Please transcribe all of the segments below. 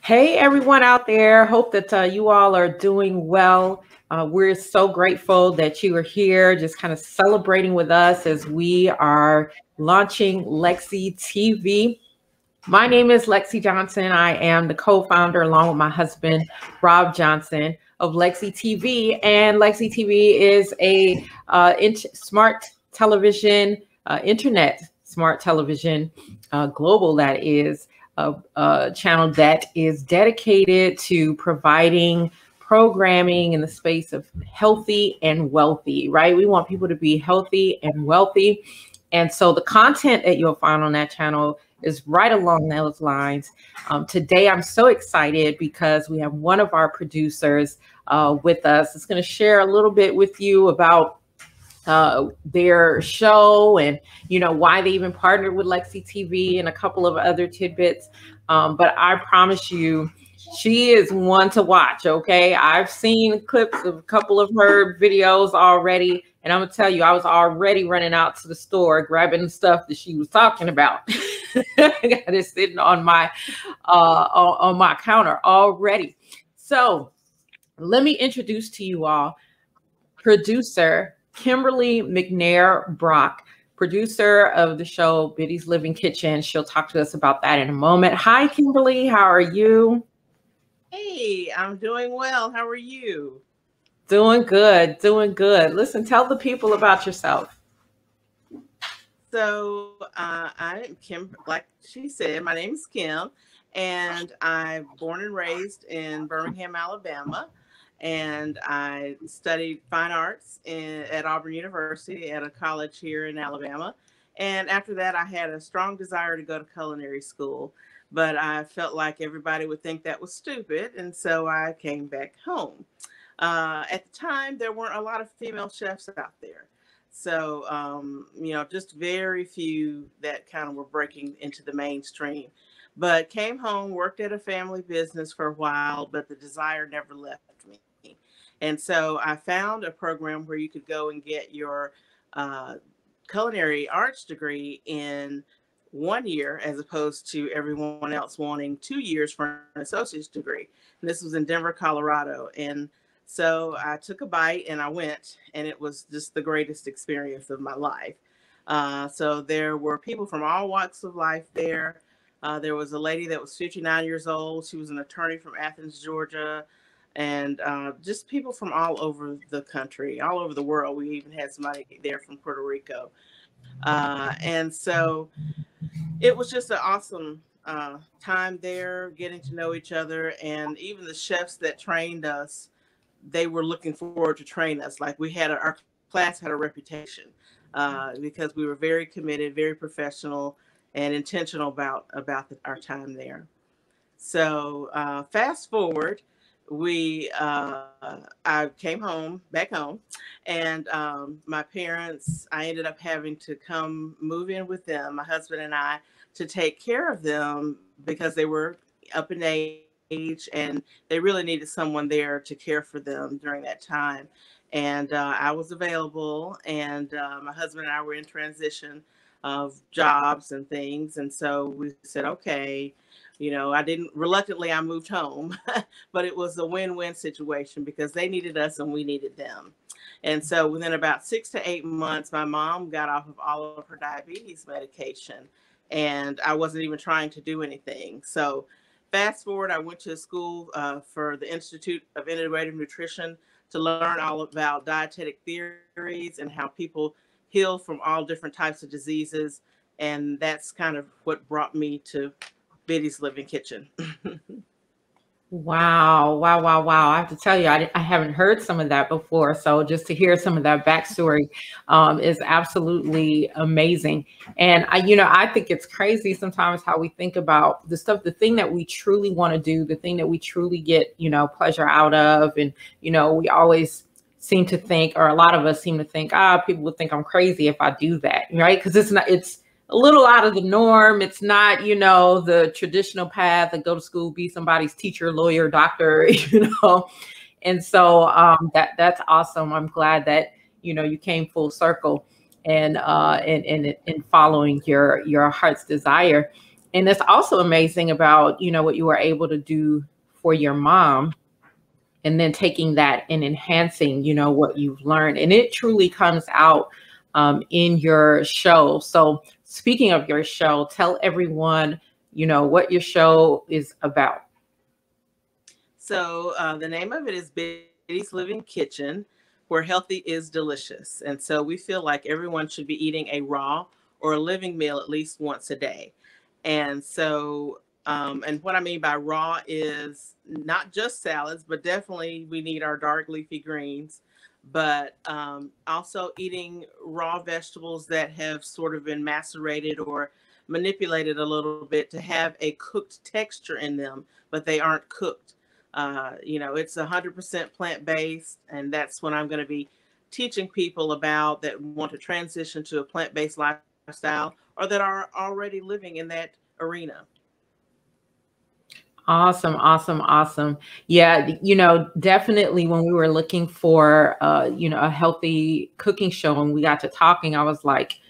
Hey, everyone out there. Hope that you all are doing well. We're so grateful that you are here, just kind of celebrating with us as we are launching Lexi TV. My name is Lexi Johnson. I am the co-founder, along with my husband, Rob Johnson, of Lexi TV. And Lexi TV is a smart television, internet smart television, global, that is, a channel that is dedicated to providing programming in the space of healthy and wealthy, right? We want people to be healthy and wealthy. And so the content that you'll find on that channel is right along those lines. Today, I'm so excited because we have one of our producers with us. It's going to share a little bit with you about their show and, why they even partnered with Lexi TV and a couple of other tidbits. But I promise you, she is one to watch, okay? I've seen clips of a couple of her videos already, and I'm gonna tell you, I was already running out to the store grabbing the stuff that she was talking about. I got it sitting on my counter already. So let me introduce to you all producer Kimberly McNair Brock, producer of the show Biddy's Living Kitchen. She'll talk to us about that in a moment. Hi, Kimberly. How are you? Hey, I'm doing well. How are you? Doing good, doing good. Listen, tell the people about yourself. So I'm Kim, like she said, my name is Kim, and I'm born and raised in Birmingham, Alabama. And I studied fine arts at Auburn University at a college here in Alabama. And after that, I had a strong desire to go to culinary school, but I felt like everybody would think that was stupid. And so I came back home. At the time, there weren't a lot of female chefs out there. So, just very few that kind of were breaking into the mainstream. But came home, worked at a family business for a while, but the desire never left me. And so I found a program where you could go and get your culinary arts degree in 1 year, as opposed to everyone else wanting 2 years for an associate's degree. And this was in Denver, Colorado. And so I took a bite and I went, and it was just the greatest experience of my life. So there were people from all walks of life there. There was a lady that was 59 years old. She was an attorney from Athens, Georgia, and just people from all over the country, all over the world. We even had somebody there from Puerto Rico. And so it was just an awesome time there, getting to know each other. And even the chefs that trained us, they were looking forward to train us. Like our class had a reputation because we were very committed, very professional, and intentional about our time there. So fast forward, I came back home, and my parents, I ended up having to come move in with them, my husband and I, to take care of them because they were up in age and they really needed someone there to care for them during that time. And I was available, and my husband and I were in transition of jobs and things. And so we said, okay, reluctantly, I moved home, but it was a win-win situation because they needed us and we needed them. And so within about 6 to 8 months, my mom got off of all of her diabetes medication, and I wasn't even trying to do anything. So fast forward, I went to school for the Institute of Integrative Nutrition to learn all about dietetic theories and how people heal from all different types of diseases. And that's kind of what brought me to Biddy's Living Kitchen. Wow, wow, wow, wow. I have to tell you, I haven't heard some of that before. So just to hear some of that backstory is absolutely amazing. And I think it's crazy sometimes how we think about the thing that we truly want to do, the thing that we truly get, pleasure out of. And, we always seem to think, or a lot of us seem to think, people would think I'm crazy if I do that, right? Because it's a little out of the norm. It's not, the traditional path and go to school, be somebody's teacher, lawyer, doctor, And so that's awesome. I'm glad that, you came full circle and in following your heart's desire. And it's also amazing about, you know, what you were able to do for your mom, and then taking that and enhancing, you know, what you've learned. And it truly comes out in your show. So speaking of your show, tell everyone, you know, what your show is about. So the name of it is Betty's Living Kitchen, where healthy is delicious. And so we feel like everyone should be eating a raw or a living meal at least once a day. And so, and what I mean by raw is not just salads, but definitely we need our dark leafy greens, but also eating raw vegetables that have sort of been macerated or manipulated a little bit to have a cooked texture in them, but they aren't cooked. You know, it's 100% plant-based, and that's what I'm going to be teaching people about that want to transition to a plant-based lifestyle or that are already living in that arena. Awesome, awesome, awesome. Yeah, you know, definitely when we were looking for you know, a healthy cooking show and we got to talking, I was like,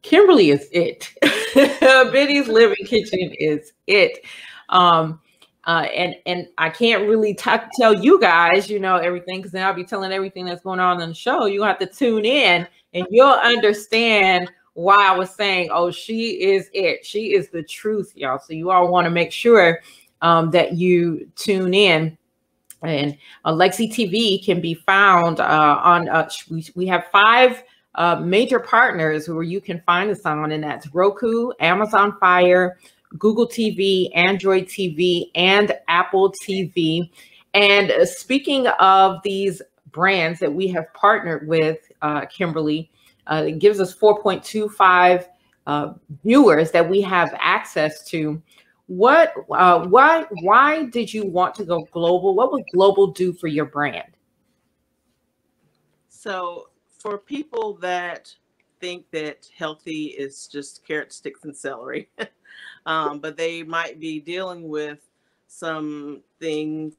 Kimberly is it. Betty's Living Kitchen is it. And I can't really tell you guys, you know, everything, because then I'll be telling everything that's going on in the show. You have to tune in and you'll understand why I was saying, oh, she is it. She is the truth, y'all. So you all want to make sure that you tune in. And Lexi TV can be found on, we have 5 major partners who you can find us on, and that's Roku, Amazon Fire, Google TV, Android TV, and Apple TV. And speaking of these brands that we have partnered with, Kimberly, it gives us 4.25 viewers that we have access to. Why did you want to go global? What would global do for your brand? So for people that think that healthy is just carrot sticks and celery, but they might be dealing with some things,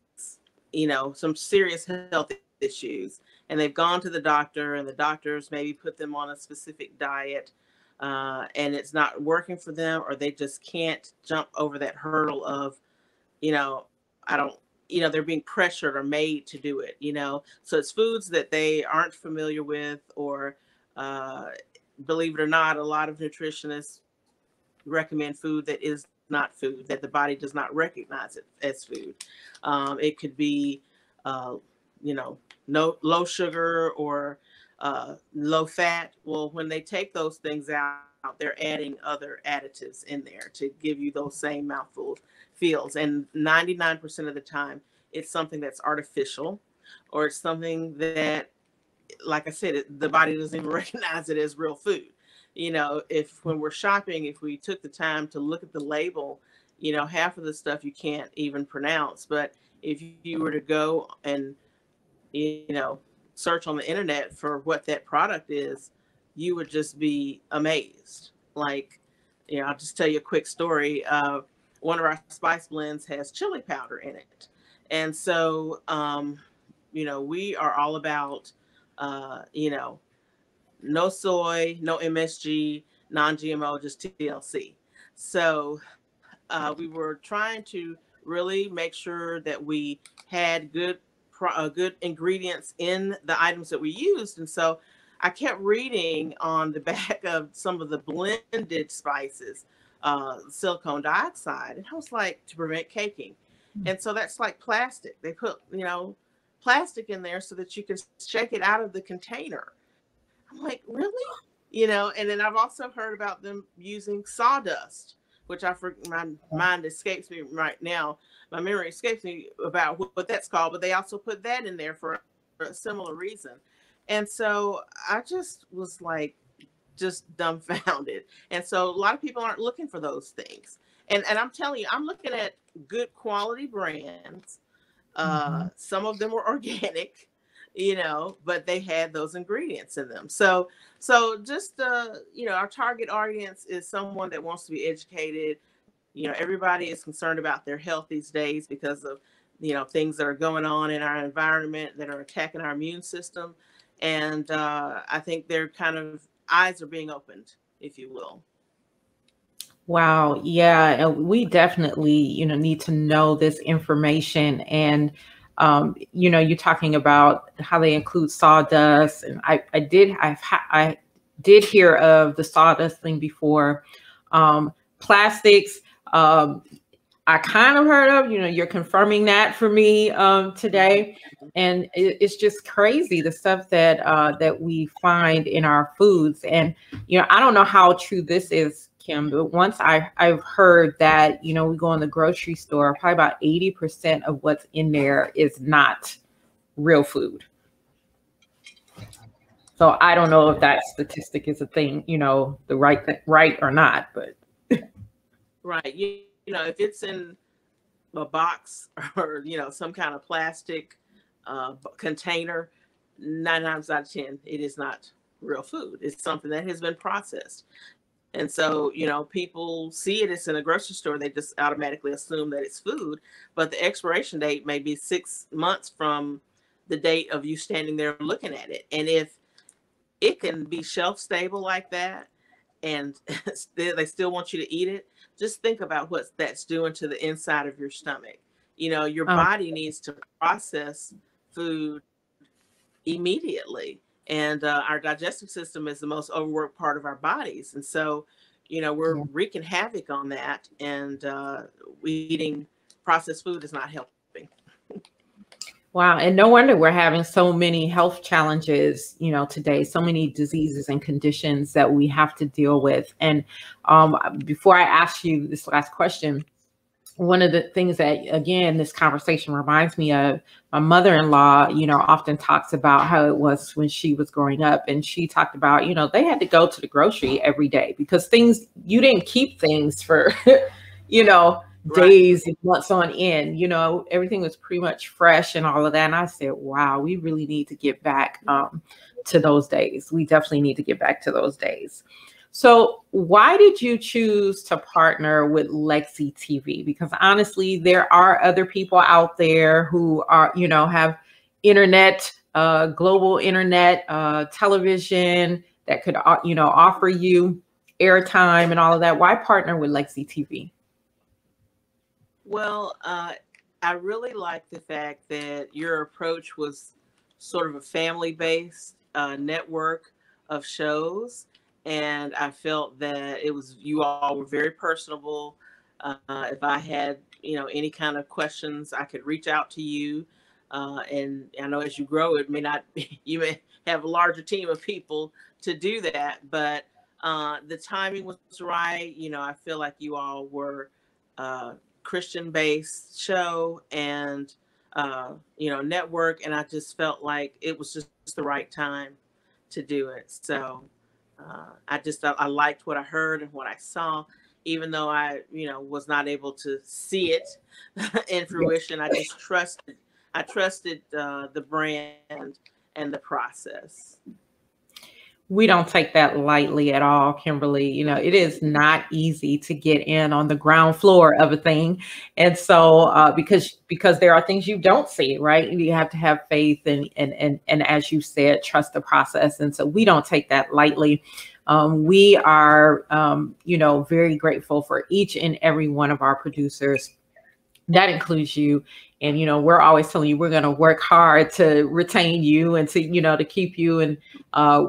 you know, some serious health issues, and they've gone to the doctor, and the doctors maybe put them on a specific diet, and it's not working for them, or they just can't jump over that hurdle of, you know, I don't, you know, they're being pressured or made to do it, you know. So it's foods that they aren't familiar with, or uh, believe it or not, a lot of nutritionists recommend food that is not food, that the body does not recognize it as food. It could be, uh, you know, no low sugar or low fat. Well, when they take those things out, they're adding other additives in there to give you those same mouthful feels. And 99% of the time, it's something that's artificial, or it's something that, like I said, the body doesn't even recognize it as real food. You know, if when we're shopping, if we took the time to look at the label, you know, half of the stuff you can't even pronounce. But if you were to go and, you know, search on the internet for what that product is, you would just be amazed. Like, you know, I'll just tell you a quick story. One of our spice blends has chili powder in it. And so, you know, we are all about, you know, no soy, no MSG, non-GMO, just TLC. So we were trying to really make sure that we had good ingredients in the items that we used. And so I kept reading on the back of some of the blended spices, silicone dioxide, and I was like, to prevent caking. And so that's like plastic. They put, you know, plastic in there so that you can shake it out of the container. I'm like, really? You know, and then I've also heard about them using sawdust, which my mind escapes me right now. My memory escapes me about what that's called, but they also put that in there for a similar reason. And so I just was like, just dumbfounded. And so a lot of people aren't looking for those things. And I'm telling you, I'm looking at good quality brands. Some of them were organic, you know, but they had those ingredients in them. So just you know, our target audience is someone that wants to be educated. You know, everybody is concerned about their health these days because of, you know, things that are going on in our environment that are attacking our immune system. And I think they're kind of eyes are being opened, if you will. Wow. Yeah. And we definitely, need to know this information. And, you're talking about how they include sawdust. And I did hear of the sawdust thing before. Plastics. Um, I kind of heard of, you're confirming that for me today. And it's just crazy the stuff that we find in our foods. And, I don't know how true this is, Kim, but once I've heard that, we go in the grocery store, probably about 80% of what's in there is not real food. So I don't know if that statistic is a thing, the right or not, but Right. If it's in a box or some kind of plastic container, 9 times out of 10 it is not real food. It's something that has been processed. And so, people see it, it's in a grocery store, they just automatically assume that it's food, but the expiration date may be 6 months from the date of you standing there looking at it. And if it can be shelf stable like that, and they still want you to eat it, just think about what that's doing to the inside of your stomach. Your um, body needs to process food immediately. And our digestive system is the most overworked part of our bodies. And so, we're yeah. wreaking havoc on that. And eating processed food is not helping. Wow. And no wonder we're having so many health challenges, today, so many diseases and conditions that we have to deal with. And before I ask you this last question, one of the things that, again, this conversation reminds me of, my mother-in-law, often talks about how it was when she was growing up. And she talked about, they had to go to the grocery every day because you didn't keep things for, you know, Right. days and months on end, everything was pretty much fresh and all of that. And I said, wow, we really need to get back to those days. We definitely need to get back to those days. So why did you choose to partner with Lexi TV? Because honestly, there are other people out there who are, have internet, global internet, television that could, offer you airtime and all of that. Why partner with Lexi TV? Well, I really like the fact that your approach was sort of a family-based network of shows, and I felt that you all were very personable. If I had any kind of questions, I could reach out to you. And I know as you grow, it may not be, you may have a larger team of people to do that, but the timing was right. I feel like you all were. Christian based show and network, and I just felt like it was just the right time to do it. So I liked what I heard and what I saw, even though I was not able to see it in fruition. I trusted the brand and the process. We don't take that lightly at all, Kimberly. It is not easy to get in on the ground floor of a thing. And so because there are things you don't see, right? You have to have faith and as you said, trust the process. And so we don't take that lightly. We are very grateful for each and every one of our producers. That includes you. And, we're always telling you, we're going to work hard to retain you and to keep you. And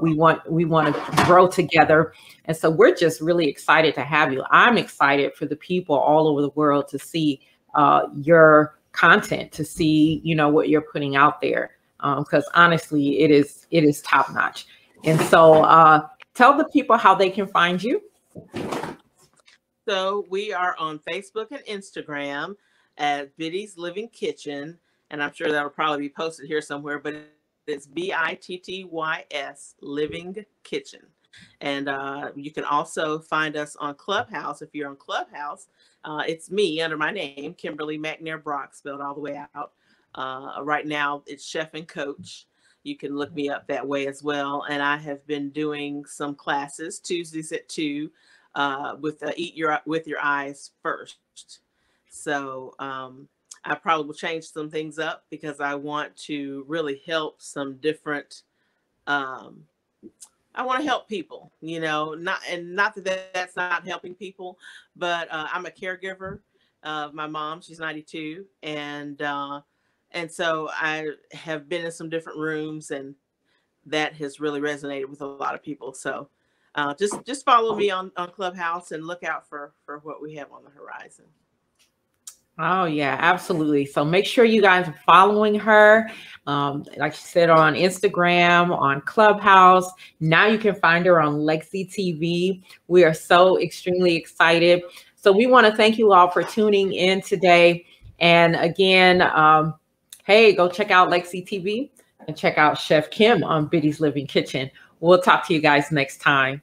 we want to grow together. And so we're just really excited to have you. I'm excited for the people all over the world to see your content, to see, what you're putting out there. Because honestly, it is top notch. And so tell the people how they can find you. So we are on Facebook and Instagram at Biddy's Living Kitchen, and I'm sure that'll probably be posted here somewhere, but it's BITTYS Living Kitchen. And you can also find us on Clubhouse. If you're on Clubhouse, it's me under my name, Kimberly McNair Brock, spelled all the way out. Right now, it's Chef and Coach. You can look me up that way as well. And I have been doing some classes Tuesdays at 2 with Eat with Your Eyes First. So I probably will change some things up because I want to really help some different I want to help people, you know, not that that's not helping people, but I'm a caregiver of my mom. She's 92, and so I have been in some different rooms, and that has really resonated with a lot of people. So just follow me on Clubhouse and look out for what we have on the horizon. Oh, yeah, absolutely. So make sure you guys are following her. Like she said, on Instagram, on Clubhouse. Now you can find her on Lexi TV. We are so extremely excited. So we want to thank you all for tuning in today. And again, hey, go check out Lexi TV and check out Chef Kim on Biddy's Living Kitchen. We'll talk to you guys next time.